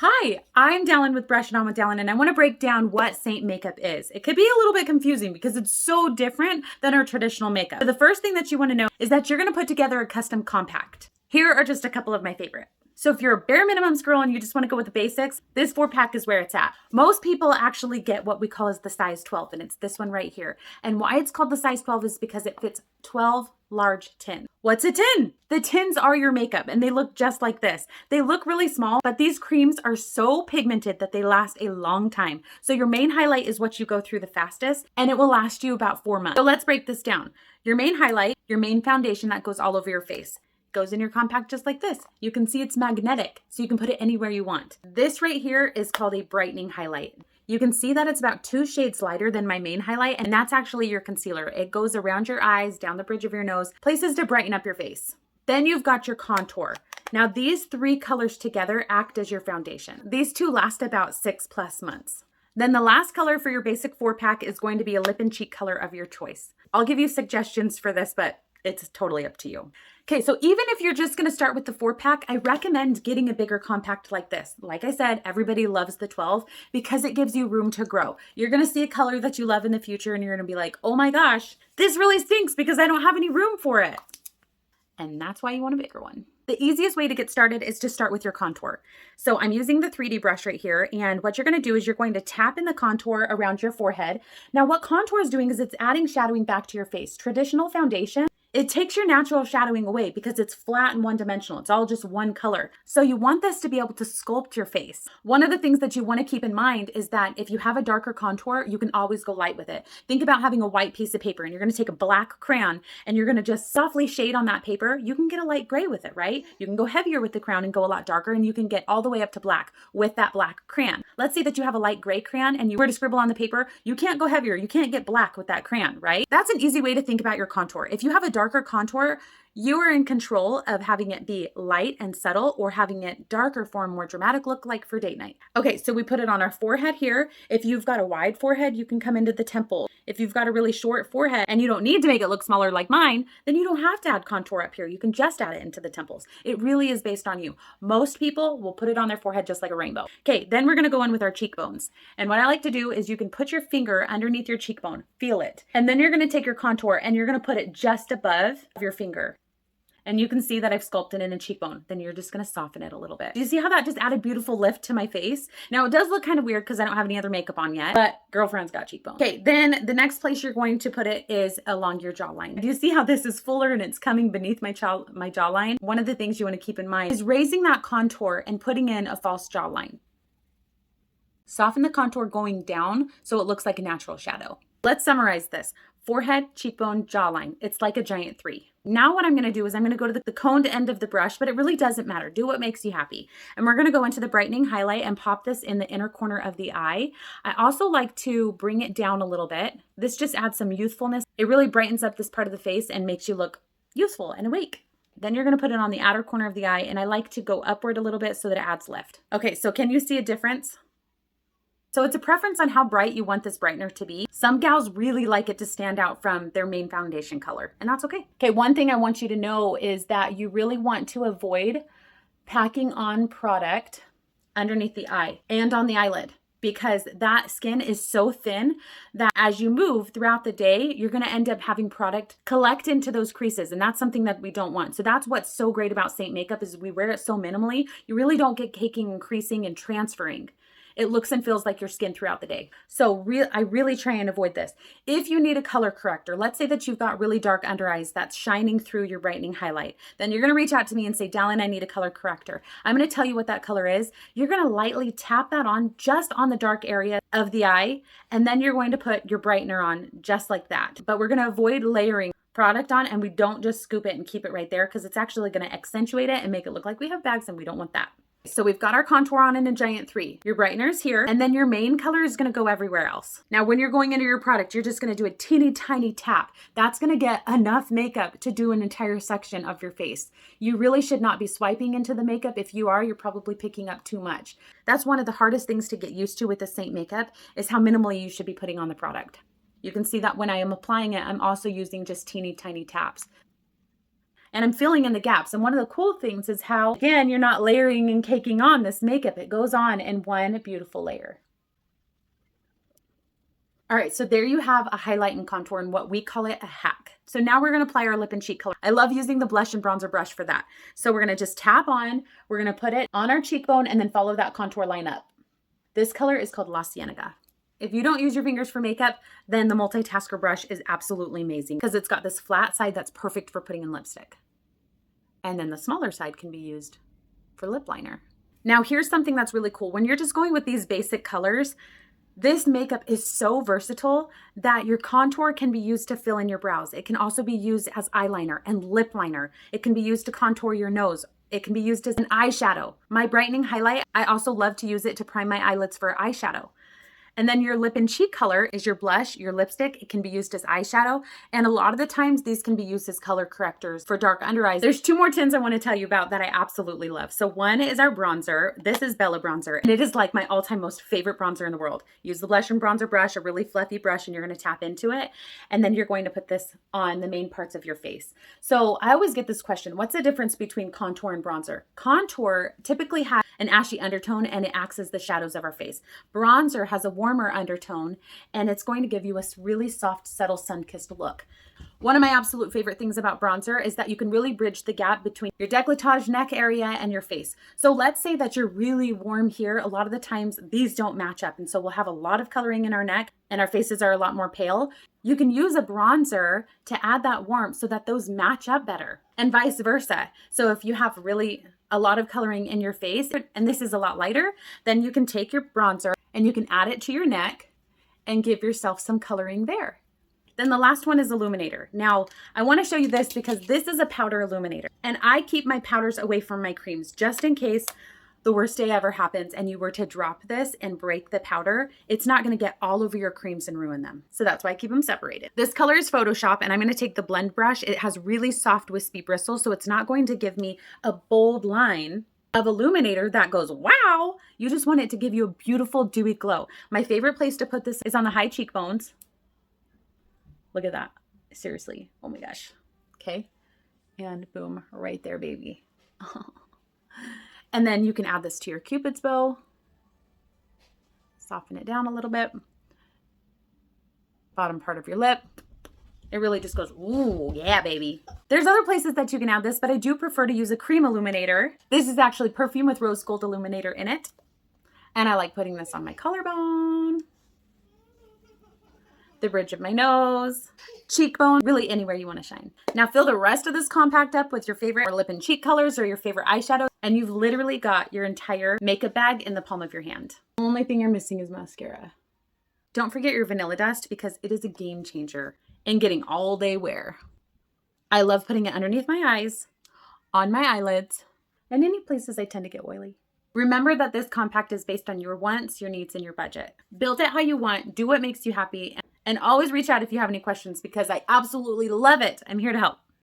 Hi, I'm Dallin with Brush It On with Dallin, and I want to break down what Saint makeup is. It could be a little bit confusing because it's so different than our traditional makeup. But the first thing that you want to know is that you're going to put together a custom compact. Here are just a couple of my favorite. So if you're a bare minimums girl and you just want to go with the basics, this 4-pack is where it's at. Most people actually get what we call as the size 12, and it's this one right here. And why it's called the size 12 is because it fits 12 large tins. What's a tin? The tins are your makeup, and they look just like this. They look really small, but these creams are so pigmented that they last a long time. So your main highlight is what you go through the fastest, and it will last you about 4 months. So let's break this down. Your main highlight, your main foundation that goes all over your face, goes in your compact just like this. You can see it's magnetic, so you can put it anywhere you want. This right here is called a brightening highlight. You can see that it's about 2 shades lighter than my main highlight, and that's actually your concealer. It goes around your eyes, down the bridge of your nose, places to brighten up your face. Then you've got your contour. Now these 3 colors together act as your foundation. These 2 last about 6+ months. Then the last color for your basic 4-pack is going to be a lip and cheek color of your choice. I'll give you suggestions for this, but it's totally up to you. Okay, so even if you're just gonna start with the 4-pack, I recommend getting a bigger compact like this. Like I said, everybody loves the 12 because it gives you room to grow. You're gonna see a color that you love in the future and you're gonna be like, oh my gosh, this really stinks because I don't have any room for it. And that's why you want a bigger one. The easiest way to get started is to start with your contour. So I'm using the 3D brush right here, and what you're gonna do is you're going to tap in the contour around your forehead. Now what contour is doing is it's adding shadowing back to your face. Traditional foundation, it takes your natural shadowing away because it's flat and one-dimensional. It's all just one color. So you want this to be able to sculpt your face. One of the things that you want to keep in mind is that if you have a darker contour, you can always go light with it. Think about having a white piece of paper and you're going to take a black crayon and you're going to just softly shade on that paper. You can get a light gray with it, right? You can go heavier with the crayon and go a lot darker, and you can get all the way up to black with that black crayon. Let's say that you have a light gray crayon and you were to scribble on the paper. You can't go heavier. You can't get black with that crayon, right? That's an easy way to think about your contour. If you have a darker contour, you are in control of having it be light and subtle or having it darker for a more dramatic look, like for date night. Okay, so we put it on our forehead here. If you've got a wide forehead, you can come into the temple. If you've got a really short forehead and you don't need to make it look smaller like mine, then you don't have to add contour up here. You can just add it into the temples. It really is based on you. Most people will put it on their forehead just like a rainbow. Okay, then we're gonna go in with our cheekbones. And what I like to do is you can put your finger underneath your cheekbone, feel it. And then you're gonna take your contour and you're gonna put it just above your finger. And you can see that I've sculpted in a cheekbone. Then you're just gonna soften it a little bit. Do you see how that just added beautiful lift to my face? Now it does look kind of weird because I don't have any other makeup on yet, but girlfriend's got cheekbones. Okay, then the next place you're going to put it is along your jawline. Do you see how this is fuller and it's coming beneath my jawline? One of the things you wanna keep in mind is raising that contour and putting in a false jawline. Soften the contour going down so it looks like a natural shadow. Let's summarize this. Forehead, cheekbone, jawline. It's like a giant 3. Now what I'm gonna do is I'm gonna go to the coned end of the brush, but it really doesn't matter. Do what makes you happy. And we're gonna go into the brightening highlight and pop this in the inner corner of the eye. I also like to bring it down a little bit. This just adds some youthfulness. It really brightens up this part of the face and makes you look youthful and awake. Then you're gonna put it on the outer corner of the eye, and I like to go upward a little bit so that it adds lift. Okay, so can you see a difference? So it's a preference on how bright you want this brightener to be. Some gals really like it to stand out from their main foundation color, and that's okay. Okay, one thing I want you to know is that you really want to avoid packing on product underneath the eye and on the eyelid, because that skin is so thin that as you move throughout the day, you're gonna end up having product collect into those creases, and that's something that we don't want. So that's what's so great about Saint makeup is we wear it so minimally, you really don't get caking and creasing and transferring. It looks and feels like your skin throughout the day. So I really try and avoid this. If you need a color corrector, let's say that you've got really dark under eyes that's shining through your brightening highlight, then you're gonna reach out to me and say, Dallin, I need a color corrector. I'm gonna tell you what that color is. You're gonna lightly tap that on just on the dark area of the eye, and then you're going to put your brightener on just like that. But we're gonna avoid layering product on, and we don't just scoop it and keep it right there because it's actually gonna accentuate it and make it look like we have bags, and we don't want that. So we've got our contour on in a giant 3. Your brightener is here, and then your main color is gonna go everywhere else. Now, when you're going into your product, you're just gonna do a teeny tiny tap. That's gonna get enough makeup to do an entire section of your face. You really should not be swiping into the makeup. If you are, you're probably picking up too much. That's one of the hardest things to get used to with the Saint makeup is how minimally you should be putting on the product. You can see that when I am applying it, I'm also using just teeny tiny taps. and I'm filling in the gaps. And one of the cool things is how, again, you're not layering and caking on this makeup. It goes on in one beautiful layer. All right, so there you have a highlight and contour and what we call it a hack. So now we're gonna apply our lip and cheek color. I love using the blush and bronzer brush for that. So we're gonna just tap on, we're gonna put it on our cheekbone and then follow that contour line up. This color is called La Cienega. If you don't use your fingers for makeup, then the multitasker brush is absolutely amazing because it's got this flat side that's perfect for putting in lipstick. And then the smaller side can be used for lip liner. Now here's something that's really cool. When you're just going with these basic colors, this makeup is so versatile that your contour can be used to fill in your brows. It can also be used as eyeliner and lip liner. It can be used to contour your nose. It can be used as an eyeshadow. My brightening highlight, I also love to use it to prime my eyelids for eyeshadow. And then your lip and cheek color is your blush, your lipstick. It can be used as eyeshadow. And a lot of the times these can be used as color correctors for dark under eyes. There's two more tints I want to tell you about that I absolutely love. So one is our bronzer. This is Bella Bronzer. And it is like my all-time most favorite bronzer in the world. Use the blush and bronzer brush, a really fluffy brush, and you're going to tap into it. And then you're going to put this on the main parts of your face. So I always get this question, what's the difference between contour and bronzer? Contour typically has an ashy undertone and it acts as the shadows of our face. Bronzer has a warmer undertone and it's going to give you a really soft, subtle, sun-kissed look. One of my absolute favorite things about bronzer is that you can really bridge the gap between your décolletage neck area and your face. So let's say that you're really warm here. A lot of the times these don't match up. And so we'll have a lot of coloring in our neck and our faces are a lot more pale. You can use a bronzer to add that warmth so that those match up better and vice versa. So if you have really a lot of coloring in your face and this is a lot lighter, then you can take your bronzer and you can add it to your neck and give yourself some coloring there. Then the last one is illuminator. Now, I want to show you this because this is a powder illuminator and I keep my powders away from my creams just in case the worst day ever happens and you were to drop this and break the powder, it's not going to get all over your creams and ruin them. So that's why I keep them separated. This color is Photoshop and I'm going to take the blend brush. It has really soft wispy bristles, so it's not going to give me a bold line of illuminator that goes, wow. You just want it to give you a beautiful dewy glow. My favorite place to put this is on the high cheekbones. Look at that. Seriously. Oh my gosh. Okay. And boom, right there, baby. And then you can add this to your Cupid's bow. Soften it down a little bit. Bottom part of your lip. It really just goes, ooh, yeah, baby. There's other places that you can add this, but I do prefer to use a cream illuminator. This is actually perfume with rose gold illuminator in it. And I like putting this on my collarbone, the bridge of my nose, cheekbone, really anywhere you want to shine. Now fill the rest of this compact up with your favorite lip and cheek colors or your favorite eyeshadow, and you've literally got your entire makeup bag in the palm of your hand. The only thing you're missing is mascara. Don't forget your vanilla dust because it is a game changer in getting all day wear. I love putting it underneath my eyes, on my eyelids, and any places I tend to get oily. Remember that this compact is based on your wants, your needs, and your budget. Build it how you want, do what makes you happy, and always reach out if you have any questions because I absolutely love it. I'm here to help.